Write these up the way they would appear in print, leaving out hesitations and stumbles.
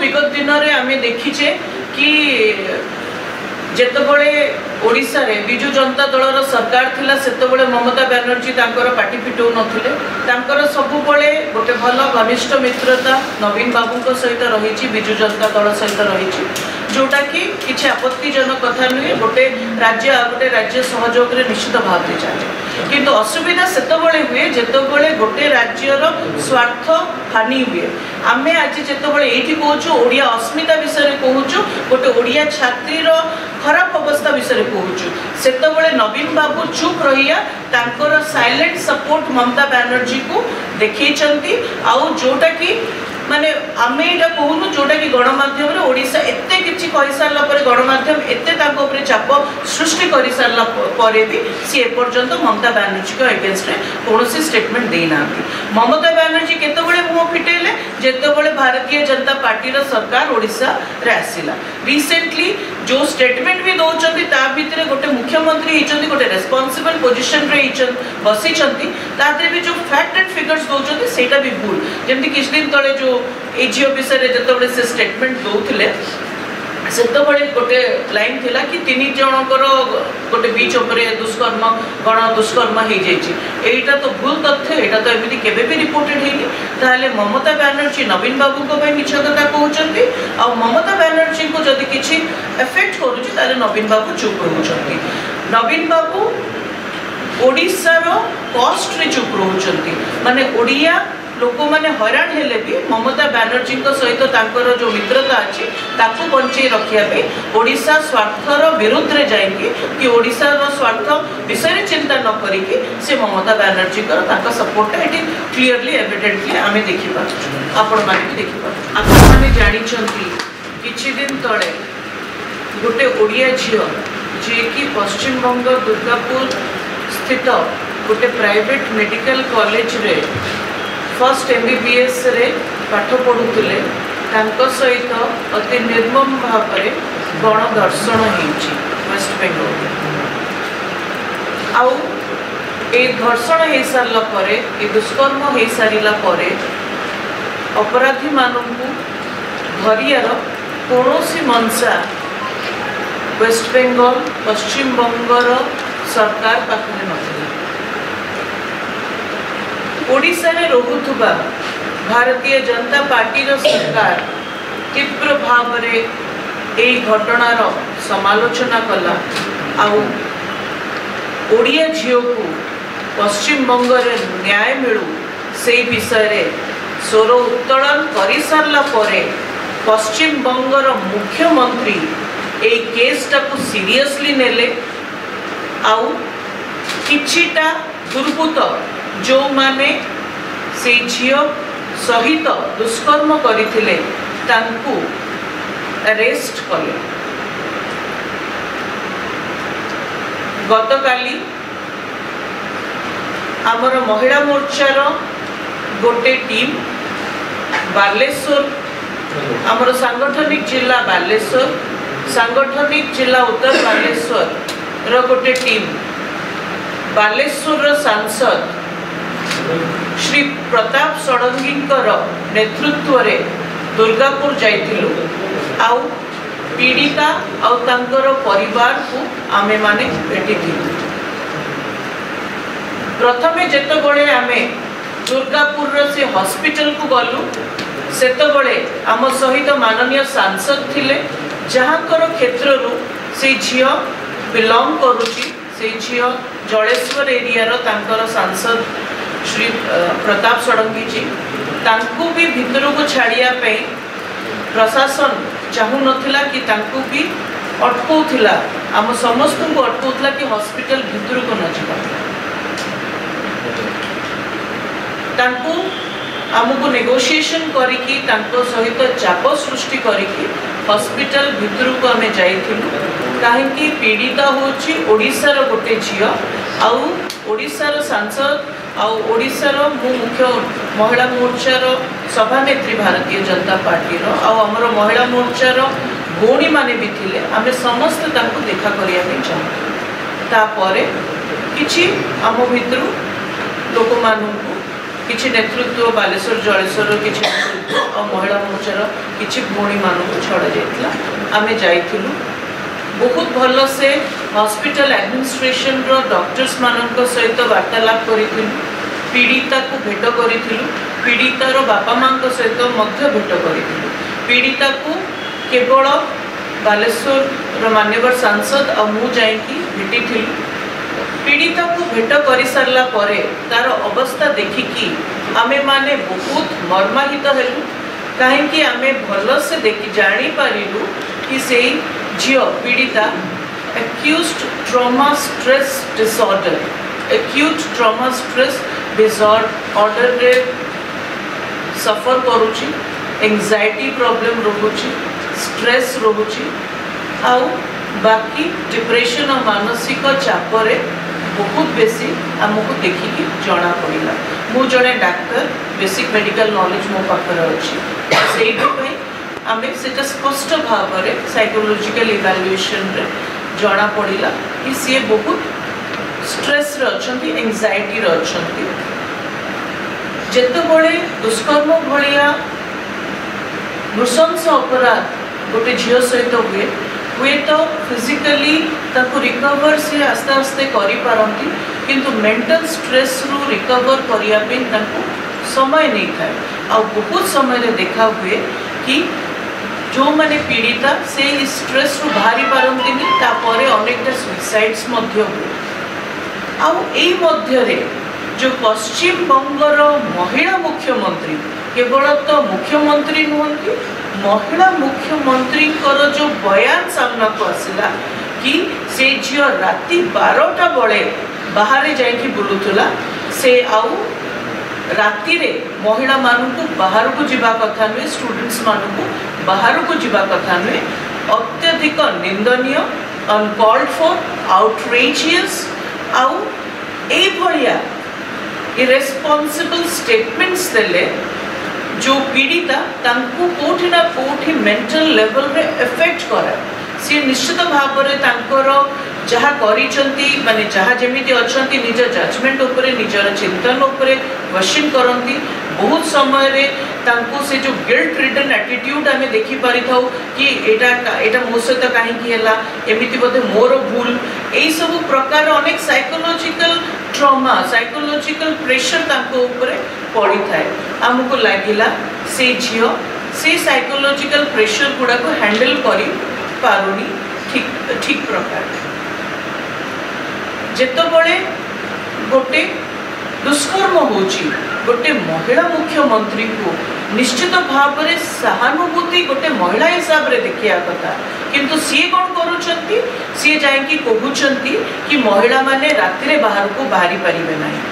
विगत दिन में आम देखीचे कि जेतबले ओडिशा रे बिजु जनता दलर सरकार थिला सेतबले ममता बनर्जी तांकर पार्टी फिटौ नथिले तांकर सबुबले गोटे भल घनिष्ठ मित्रता नवीन बाबू सहित रही बिजु जनता दल सहित रही जोटा कि किसी आपत्तिजनक कथा नुहे गोटे राज्य सहयोग रे निश्चित भाव में चले किंतु असुविधा सेतबले हुए जेतबले गोटे राज्यर स्वार्थ हानि हुए आमे आज जेतबले एठी कहूछु ओडिया अस्मिता विषय कहूछु गोटे ओडिया छात्रीर खराब अवस्था विषय कहूछु सेतबले नवीन बाबू चुप रहिया तांकर साइलेंट सपोर्ट ममता बनर्जी को देखैचंती आउ जोटा कि माने आमे एटा कहूनु जोटा कि गणमाध्यम ओडिशा एते किछि कहि सारला परे गणमाध्यम एते तांको ऊपर चाप सृष्टि करि सारला परे भी सी ए पर्यंत ममता बनर्जी को अगेंस्ट रे कोनोसी स्टेटमेंट देई नाथि ममता बनर्जी केतबेले मुह फिटेले जेतबेले भारतीय जनता पार्टी रो सरकार ओडिशा रे आसिला रिसेंटली जो स्टेटमेंट भी दौरान ता भितर गोटे मुख्यमंत्री होती गोटे रेस्पॉन्सिबल पोजिशन रे बसी भी जो फैक्ट एंड फिगर्स दौरान सेटा भी भूल जमी किछ दिन तले जो एजीओ विषय जो से स्टेटमेंट दौले सेतबले गोटे लाइन थिला कि 3 जनकर गोटे बीच उपरे दुष्कर्म गण दुष्कर्म हो जाइए तो भूल तथ्य यहाँ तो एमती केबे भी रिपोर्टेड होनी ताहले ममता बनर्जी नवीन बाबू को मिछ कथा कहते आ ममता बनर्जी को जदि किसी एफेक्ट करुच्ची नवीन बाबू चुप रोचंती नवीन बाबू ओडिशार कॉस्ट रे चुप रोचंती माने ओडिया लोक मैंने हैरान हेले भी ममता बनर्जी सहित जो मित्रता अच्छी ताकू बंचे रखापी ओडिशा स्वार्थर विरुद्ध रे जाएंगे कि ओडिशार स्वार्थ विषय चिंता न करिकी से ममता बनर्जी सपोर्ट ये क्लीयरली एविडेंटली आम देखिपार आपण मैंने भी देखिपार आपण मैंने जानी किछि दिन तले गोटे ओडिया झील जी कि पश्चिम बंग दुर्गापुर स्थित गोटे प्राइवेट मेडिकल कॉलेज रे फर्स्ट MBBS रे पाठ पढ़ुले सहित अति निर्मम भाव में गणदर्शन होइछि वेस्ट बेंगल आउ ए धर्षण हो सारा पर ए दुष्कर्म हो सारा पर अपराधी मानू धरियार कौनसी मंशा वेस्ट बेंगल पश्चिम बंगर सरकार पाखरे नथिला ओडिशा रे रहुथुबा भारतीय जनता पार्टी रो सरकार तीव्र भाव रे ए घटनार समालोचना कला आउ ओडिया झील को पश्चिम बंग रे न्याय मिलू से विषय रे स्वर उत्तोलन करि सारला परे पश्चिम बंगर मुख्यमंत्री ए केसटा को सीरियसली नेले आउ किछिटा दुर्बृत्त जो माने से झील सहित दुष्कर्म करथिले तांकु अरेस्ट कले गतकाली आमर महिला मोर्चार गोटे टीम बालेश्वर आमर सांगठनिक जिला बालेश्वर सांगठनिक जिला उत्तर बालेश्वर रो गोटे टीम बालेश्वर सांसद श्री प्रताप षडंगी नेतृत्व रे दुर्गापुर जाइथिलु आउ पीड़िता आउ तांकर परिवार को आमे माने भेटिथिलु प्रथमे जेतबळे आमे दुर्गापुर से हॉस्पिटल को गलु सेतबळे आम सहित माननीय सांसद थिले जहाँकर क्षेत्र रु से झियो बिलोंग करुची से झियो जलेश्वर एरिया रो तांकर सांसद श्री प्रताप षडंगी जी तांकु भी भितर को छाड़िया प्रशासन चाहू नथिला कि तांकु भी अटकाउथिला आम समस्त को अटकाउथिला कि हॉस्पिटल भितर को न जिबा तांकु आमको नेगोशिएशन करिकी तांको सहित चाप सृष्टि करिकी हॉस्पिटल भितर को आमे जाइथिलु काहेकि पीड़िता होची ओडिशार गोटे झियो आउ ओडिशार सांसद आउ ओडिशार मुख्य महिला मोर्चार सभानेत्री भारतीय जनता पार्टी आउ आमर महिला मोर्चार भौणी माने भी थिले आमे समस्त तांको देखा करिया पे चाहू तापरे किछि आम भितरु लोक मानू किछि नेतृत्व बालेश्वर जलेश्वर किछि नेतृत्व और महिला मोर्चार किछि भौणी मानक छड़ा जाइतिला आमे जाइथिलु बहुत भल से हॉस्पिटल एडमिनिस्ट्रेशन रो डॉक्टर्स मानक सहित वार्तालाप करिथिलु पीड़िता को भेट करिथिलु पीड़ितार बापा माँ सहित मध्य भेट करिथिलु पीड़िता को केवल बालेश्वर मान्यवर सांसद और मु जाइकी भेटी पीड़िता को भेट कर सारा परे तार अवस्था देखिकी आमे माने बहुत मर्माहित हेलु कहीं आमे भल से देखी जानी पारिलु कि से झियो पीड़िता accused trauma stress disorder acute trauma stress disorder रे सफर करूची एंजाइटी प्रॉब्लम रोची स्ट्रेस रोची आउ बाकी डिप्रेशन और मानसिक चापरे बहुत बेसी आमको देखिकी जना पड़ा मु जड़े डाक्तर बेसिक मेडिकल नॉलेज मो पाखर अच्छी से आम से स्पष्ट भाव में साइकोलॉजिकल इवैल्यूएशन रे जना पड़ा कि सी बहुत स्ट्रेस रे अछंती एंजाइटी रे अछंती जेतेबेले दुष्कर्म भलिया नृशंस अपराध गोटे झील सहित हुए तो फिजिकली ताको रिकवर से आस्ते आस्ते करि पारंती किंतु मेंटल स्ट्रेस रु रिकवर करिया पे ताको समय नहीं थाए आ बहुत समय रे देखा हुए कि जो माने पीड़िता से स्ट्रेस रु बाहरी पारंती नि तापरे अनेक सुसाइड्स मध्य हुए आ एई मध्य रे जो पश्चिम बंगर महिला मुख्यमंत्री केवल तो मुख्यमंत्री नुहंती महिला मुख्यमंत्री जो बयान सामना को आसला कि से झील राति 12टा बड़े बाहर जाइकी बुलुला से आउ राति रे महिला मानू बाहर को जीवा कथा नुहे स्टूडेंट्स मानू बाहर को जीवा कथा नुहे अत्यधिक निंदनीय अनकॉल्ड फॉर आउटरेजियस आउ ए भलिया इरेस्पॉन्सिबल स्टेटमेंट्स देले जो पीड़िता तांको कोठी ना कोठी मेंटल लेवल रे इफेक्ट करे सी निश्चित भाव में तांकर जहाँ करिसंती माने जहाँ जेमिति अछंती निज जजमेंट उपरे निजर चिंतन उपरे क्वेश्चन करंती बहुत समय रे तांको से जो गिल्ट रिटर्न एटीट्यूड आमे देखि पारि थाउ कि एटा मो सहित काहे कि हैला एमिति बोधे मोर भूल एई सब प्रकार अनेक साइकोलॉजिकल ट्रॉमा साइकोलॉजिकल प्रेशर तांको उपरे पड़ी थाए आमको लागिला से झियो से साइकोलॉजिकल प्रेशर गुड़ा को हैंडल करी पारुनी ठीक प्रकार जेतबेले गोटे दुष्कर्म होची गोटे महिला मुख्यमंत्री को निश्चित भाव में सहानुभूति गोटे महिला हिसाब रे देखिया कथा किंतु सी कौन करूछंती सी जाइकी कहउछंती कि महिला माने राति रे बाहर को बाहरी परिबे नाही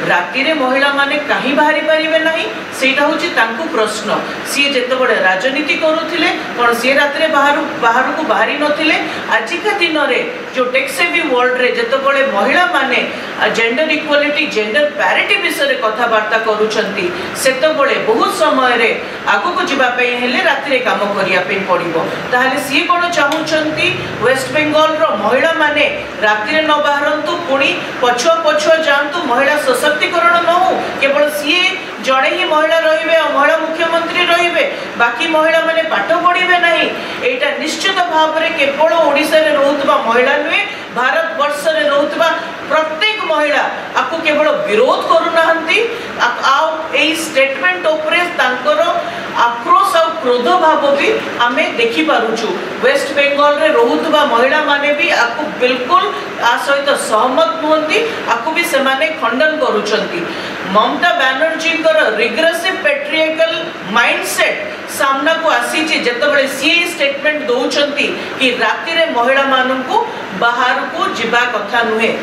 राति रे महिला माने कहीं बाहरी परिबे नाही सेटा होची तांको प्रश्न सी जेतबेले राजनीति करूथिले कोन सी राति रे बाहर को बाहरी नथिले आज का दिन रे जो टेक्सेवी वर्ल्ड रे जेतबेले महिला माने जेंडर इक्वालिटी जेंडर पैरिटी विषय कथा वार्ता करूछंती सेतबेले बहुत समय रे आगो को जीवा पे हेले राति रे काम करिया पे पड़िबो ताहाले सी कोन चाहुछंती वेस्ट बंगाल रो महिला माने राति रे न बाहरंतु पुणी पछुआ जानतु महिला सशक्तिकरण न हो केवल सी जड़े ही महिला रहिबे और महिला मुख्यमंत्री रहिबे बाकी महिला माने पाठ पढ़िबे नहीं एटा निश्चित भाव में केवल ओडिशा रे रहउतबा महिला नुहे भारत वर्ष रे रहउतबा प्रत्येक महिला आपको केवल विरोध करूनाहंती एई स्टेटमेंट उपरे तांकर आक्रोश और क्रोध भाव भी आमे देखि पारुछु वेस्ट बंगाल रे रहउतबा महिला माने भी आपको बिल्कुल आ सहित सहमत नुहंती आपको भी से माने खंडन करूछंती Mamata Banerjee regressive patriarchal mindset सामना को आसी जेतबेले सी स्टेटमेंट दउछंती कि राति रे महिला माननकु बाहर को जीवा कथा नुहे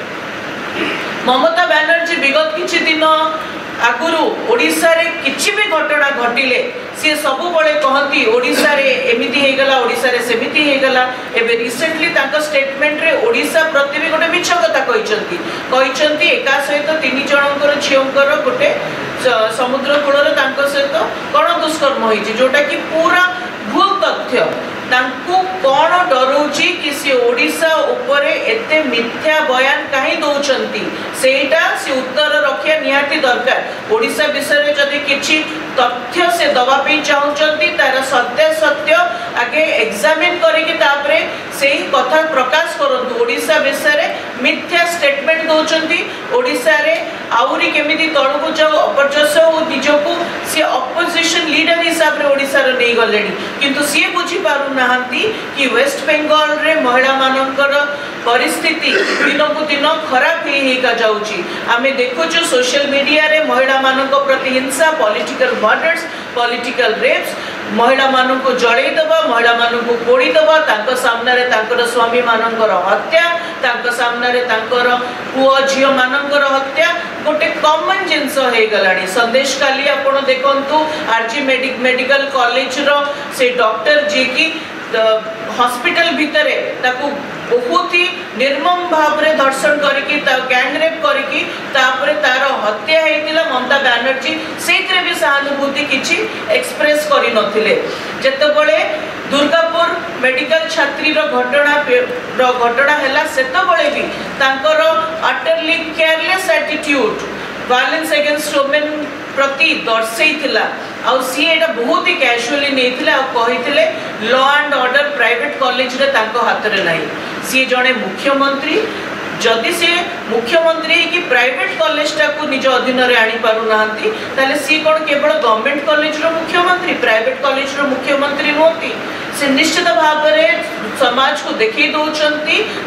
ममता बनर्जी विगत किछि दिन आगुरु ओडिशा रे किछि भी घटना घटिले सी सब बळे कहती ओडिशा रे एमिति हे गला ओडिशा रे सेमिति हे गला एबे रिसेंटली ताका स्टेटमेंट रे ओडिशा प्रति भी गोटे मिछ कथा कहिसंती एका सहित 3 जनकर झियोंकर गोटे समुद्र कूल रे तांका सहित कोन दुष्कर्म होइछि जोटा कि पूरा भूल तथ्य तांको कोन डरोची कि सी ओडिशा ऊपर एते मिथ्या बयान काहे कहीं दौरान सेटा से उत्तर रखिया निहाती दरकार। ओडिशा विषय जदि किछि तथ्य से दवाई चाहूँगी तार सत्य सत्य आगे एग्जामिन करके तापरे से ही कथा प्रकाश करंतु। ओडिशा विषय मिथ्या स्टेटमेंट दौरान ओडिशा रे आउरी केमिति तळकु जाऊ अपरजस हो निजको सी अपोजिशन लीडर हिसाब रे ओडिशा रे नै गलेनी किंतु सी बुझी पारु नाहंती कि वेस्ट बेंगल रे महिला मानकर परिस्थिति दिनकु दिन खराब हेका जाउची। आमे देखुछु सोशल मीडिया रे महिला मानक प्रति हिंसा, पॉलिटिकल मर्डर्स, पॉलिटिकल रेप्स, महिला मानक जळै दबा, महिला मानक पोड़ी दबा, तांको सामने रे तांकर स्वामी मानकर हत्या, तांको सामने रे तांकर पुओ झियो मानकर हत्या गोटे कॉमन जिंस हे गलानी। संदेश काली आपण देखंतु आरजी मेडिकल कॉलेज रो से डॉक्टर जे की हॉस्पिटल भितरे ताकू बहुत ही निर्मम भाव रे धर्षण करके गैंग रेप करके तापर तार हत्या हेतिला। ममता बनर्जी सेतरे भी सहानुभूति किछि एक्सप्रेस करि नथिले। जेतबळे दुर्गापुर मेडिकल छात्री रो घटना हैला सेतबळे भी तांकर utterly careless attitude violence against women प्रति दर्शैथिला आउ सी एटा बहुत ही कैजुअली नेथिला आ कहिथिले law and order private college रे तांको हाथ रे नाही। सी जणे मुख्यमंत्री जदि से मुख्यमंत्री कि प्राइवेट कॉलेज टाकू निज अधीन रे आनी पारु नाहंती ताले सी कोन केवल गवर्नमेंट कॉलेज रो मुख्यमंत्री प्राइवेट कॉलेज रो मुख्यमंत्री नोती। से निश्चित भाव में समाज को देखै दौरान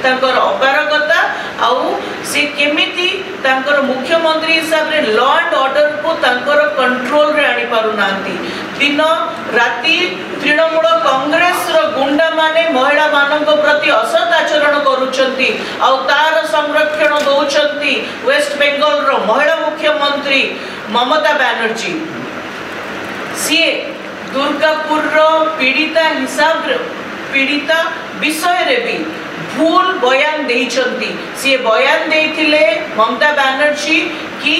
तांकर अपारगता आउ से केमिति तांकर मुख्यमंत्री हिसाब रे लॉ एंड ऑर्डर को तांकर कंट्रोल रे आनी पारु नाहंती। दिन राति तृणमूल कांग्रेस रो गुंडा माने महिला मानक प्रति असत आचरण करूछंती आउ तार संरक्षण दौरान वेस्ट बेंगल रो महिला मुख्यमंत्री ममता बनर्जी सी दुर्गापुर पीड़िता हिसाब पीड़िता विषय रे भी भूल बयान देइछंती। सी बयान देइथिले ममता बनर्जी कि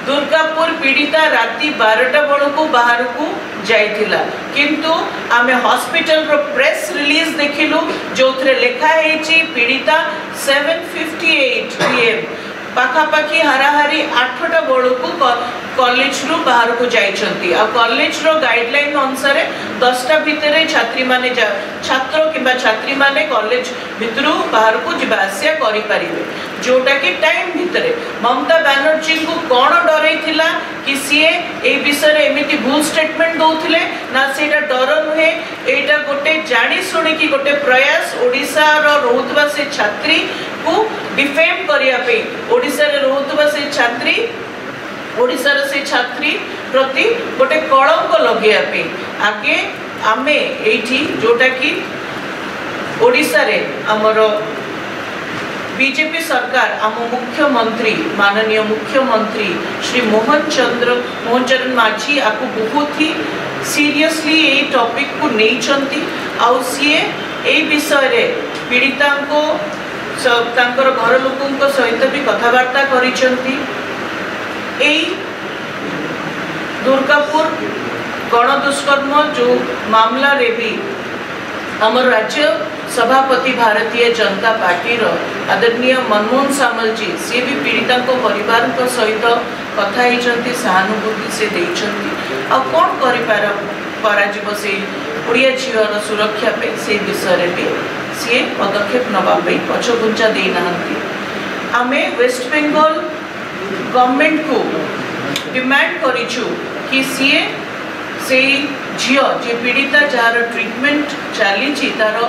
दुर्गापुर पीड़िता राति 12टा बेलू बाहर को जाइथिला किंतु आमे हॉस्पिटल रो प्रेस रिलीज देखिलु जो लिखा है पीड़िता 7:58 PM पाखापाखी हाराहारी 8टा बेलू कॉलेज रु बाहर को जाइछंती। आ कॉलेज रो गाइडलाइन अनुसार 10टा भितरे छात्री माने छात्र किबा छात्री माने कॉलेज भितरु बाहर को जिबा आसिया करि परिबे जोटा कि टाइम भितरे। ममता बनर्जी को कोन डरै थिला कि सीए ए विषय एमिति भूल स्टेटमेंट दौथिले ना सेटा डर नुहे एटा गोटे जानी सुनी कि गोटे प्रयास ओडिसा रो रहउतबा से छात्री को डिफेम करिया पे ओडिसा रे रहउतबा से छात्री ओडिसा रे से छात्री प्रति गोटे कलंक लगेया पे आगे आमे एठी जोटा कि ओडिसा रे हमर बीजेपी सरकार आम मुख्यमंत्री माननीय मुख्यमंत्री श्री मोहन चरण माझी आपको बहुत ही सीरियसली ये टॉपिक को नहीं आउ सीए ए विषय रे पीड़िता को तांकर घर लोकों सहित भी कथबार्ता करिसेंती। दुर्गापुर गण दुष्कर्म जो मामला रे भी हमर राज्य सभापति भारतीय जनता पार्टी रो आदरणीय मनमोहन सामल जी सी भी पीड़िता को परिवार को सहित कथा होती सहानुभूति से देइछंती आ कोन करि पारा जीव से ओडिया झीवर सुरक्षा पे से विषय रे भी सी पदक्षेप नबा पे पछगुंचा दे नाहंती। आमे वेस्ट बेंगल गवर्नमेंट को डिमांड करिछु कि सीए से झियो जे पीड़िता जार ट्रीटमेंट चली तार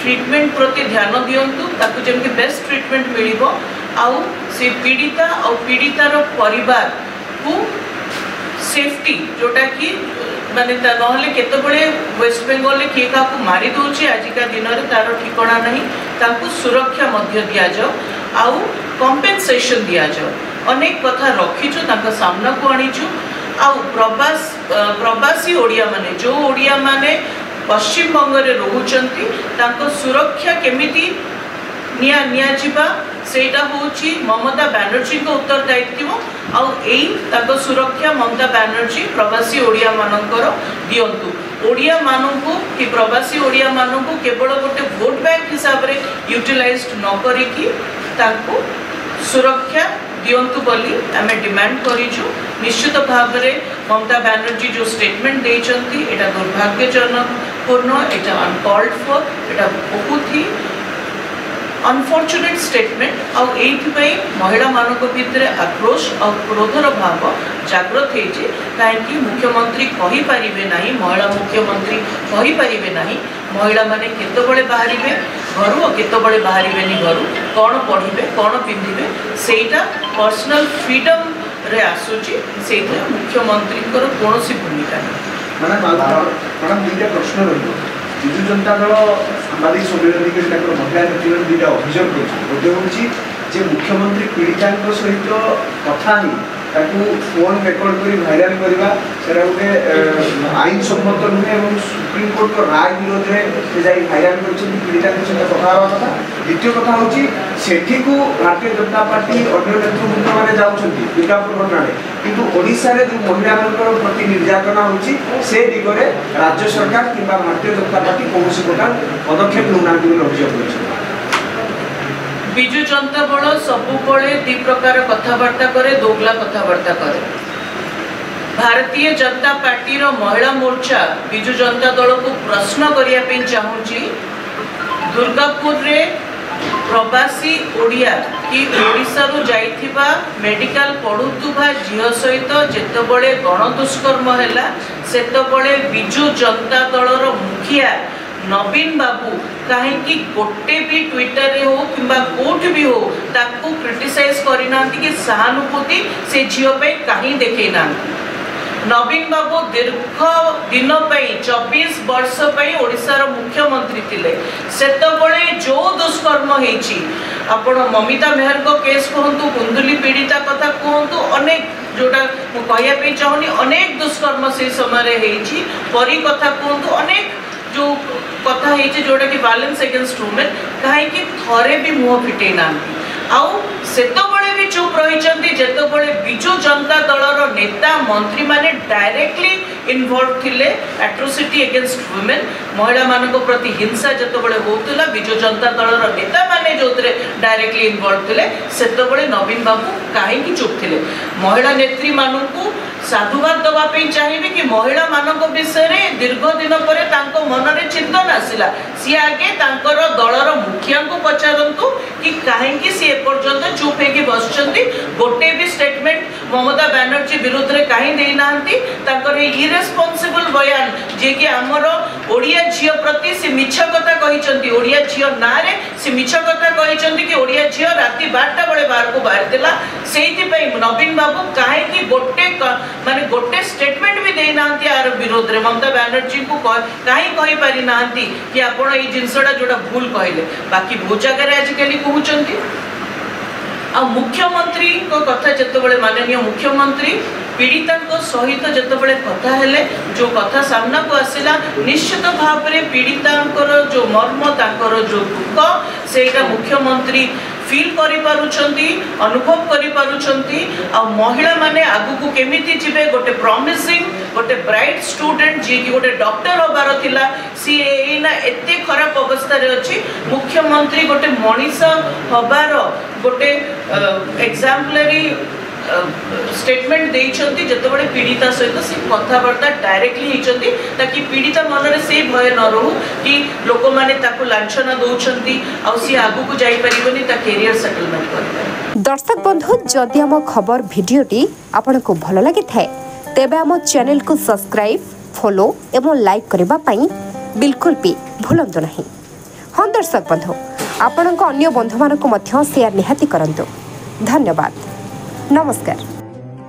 ट्रीटमेंट प्रति ध्यान दियंतु ताकू जेमति बेस्ट ट्रीटमेंट मिलिबो आउ से पीड़िता और पीड़ितार परिवार को सेफ्टी जोटा कि माने नहले केतबळे वेस्ट बेंगल रे किए काकू मारी दोछि आजिका दिन रे तार ठिकाना नहीं ताकू सुरक्षा मध्य दिया जाओ आउ कंपेंसेशन दिया जाओ अनेक कथा रखिछु ताका सामना को आनिछु आउ प्रवासी ओडिया माने जो ओडिया माने पश्चिम बंग रे रहउचंती ताको सुरक्षा केमिति निया जिबा सेटा होची ममता बनर्जी को उत्तरदायित्व आउ एई ताको सुरक्षा ममता बनर्जी प्रवासी ओडिया मानकर दियंतु। ओडिया मानकु कि प्रवासी ओडिया मानकु केवल गोटे वोट बैंक हिसाब रे यूटिलाइज्ड न करिकि ताको सुरक्षा दियंतु बोली आम डिमांड करूँ। निश्चित भाव में ममता बनर्जी जो स्टेटमेंट देइचंती एटा दुर्भाग्यजनक पूर्ण, एटा अनकॉल्ड फॉर, एटा बहुत ही अनफॉर्चुनेट स्टेटमेंट। आउ एइथिपई महिला मानक भितर आक्रोश और क्रोधर भाव जागृत होइछि। काहेकि मुख्यमंत्री कहि परिबे नाही, महिला मुख्यमंत्री कहि परिबे नाही महिला माने केतबळे बाहरिबे घरु और केतबळे बाहरिबेनी घरु, कौन पढ़िबे कौन पिंधिबे सेटा पर्सनल फ्रीडम रे आसुची। सेटा मुख्यमंत्री कौन भूमिका मैडम दुईटा प्रश्न रही। विजु जनता दल साम्बादिक सम्मेलन महिला नेत्री दुईटा अभियोग कर मुख्यमंत्री पीड़िता सहित कथा ही फोन रेकर्ड कर भाइराल करवा से गोटे आईन सम्मत नुहे और सुप्रीम कोर्ट राय विरोध में जा भाइराल कर पीड़िता सहित कथा कथा। द्वितीय कथा हूँ सेठी को भारतीय जनता पार्टी अन्य नेतृवृंद मैंने जाऊँगी दुर्गापुर घटना किंतु ओडिशा रे जो महिला प्रति निर्यातना होची से दिगरे राज्य सरकार कि भारतीय जनता पार्टी कौन प्रकार पदक्षेप नौना अभियोग। विजु जनता दल सबुबले दि प्रकार कथबार्ता करे, दोगला कथबार्ता करे। भारतीय जनता पार्टी रो महिला मोर्चा विजु जनता दल को प्रश्न करिया पे चाहूँगी। दुर्गापुर रे प्रवासी ओडिया कि ओडिशा रो जाइथिबा मेडिकल पढ़ुथुबा झियो सहित जेतबळे गण दुष्कर्म हैला सेतबळे विजु जनता दल रो मुखिया नवीन बाबू कहीं गोटे भी ट्विटर रे हो कि कोट भी हो ताकू क्रिटिसाइज करना कि सहानुभूति से झील कहीं देखे ना। नवीन बाबू दीर्घ दिन 24 वर्ष ओडिशार मुख्यमंत्री थिले सेतबळे जो दुष्कर्म होईची आपण ममिता मेहर को केस कहतु कुंदुली पीड़िता कथा कहतु अनेक जोटा कहयापी चाहूनी अनेक दुष्कर्म से समय होईची परी कथा कहतु अनेक जो कथा है जोटा कि वायलेंस अगेंस्ट वुमेन कहीं थरे भी मुह फिटे ना आउ सेतबळे भी चुप रही जेतबळे विजु जनता दलर नेता मंत्री माने डायरेक्टली इन्वॉल्व थिले एट्रोसिटी अगेंस्ट वुमेन महिला मानक प्रति हिंसा जेतबळे होतला विजु जनता दलर नेता माने जोतरे डायरेक्टली इन्वॉल्व थिले सेतबळे नवीन बाबू कहीं चुप थिले। महिला नेत्री मानकू साधुवाद दवा चाहिए कि महिला मानक विषय दीर्घ दिन पर मनरे चिंतन आसला सी आगे दलर मुखिया को पचारतु कि कहीं सी एपर्यंत चुप होगी बस गोटे भी स्टेटमेंट ममता बनर्जी विरुद्ध में कहीं देना इरेस्पॉन्सिबल बयान जी कि आमर ओडिया झील प्रति से मिछ कथा कहते ओडिया झील ना से मिछ कथा कहते कि ओडिया झील राति 12टा बेले बाहर को बाहर से नवीन बाबू कहीं गोटे माने गोटे स्टेटमेंट भी देना यार विरोध में ममता बनर्जी को कहीं कही पारि ना कि आपण ये जिनसटा जोटा भूल कहले बाकी बहुत जगह आजिकल कहते। आ मुख्यमंत्री को कथा जितेबाला माननीय मुख्यमंत्री पीड़िता सहित जितेबाला कथा हेले जो कथा सामना को आसला निश्चित भाव में पीड़िता जो मर्म तांकर जो दुख सेटा मुख्यमंत्री फील करि पारुछंती अनुभव करि पारुछंती आ महिला माने आगु को केमिति जिवे गोटे प्रॉमिसिंग गोटे ब्राइट स्टूडेंट जी कि गोटे डॉक्टर होबार थिला सी एना एते खराब अवस्था रे अछि मुख्यमंत्री गोटे मनीष होबार गोटे एग्जाम्पलरी स्टेटमेंट देइछंती जतबळे पीड़िता सहित से कथाबार्ता डायरेक्टली हिचंती ताकि पीड़िता मन रे से भय न रहू कि लोक माने ताको लांछना दउछंती आ सी आगु को जाई परिबनी ता कैरियर सेटलमेंट करबे। दर्शक बंधु जदि हम खबर भिडियोटी आपनको भलो लागि थाए तेबे हम चैनल को सब्सक्राइब फॉलो एवं लाइक करबा पई बिल्कुल भी भूलंतु नहीं। हां दर्शक बंधु आपनको अन्य बंधु मानको मध्य शेयर निहाती करंतु। धन्यवाद। नमस्कार।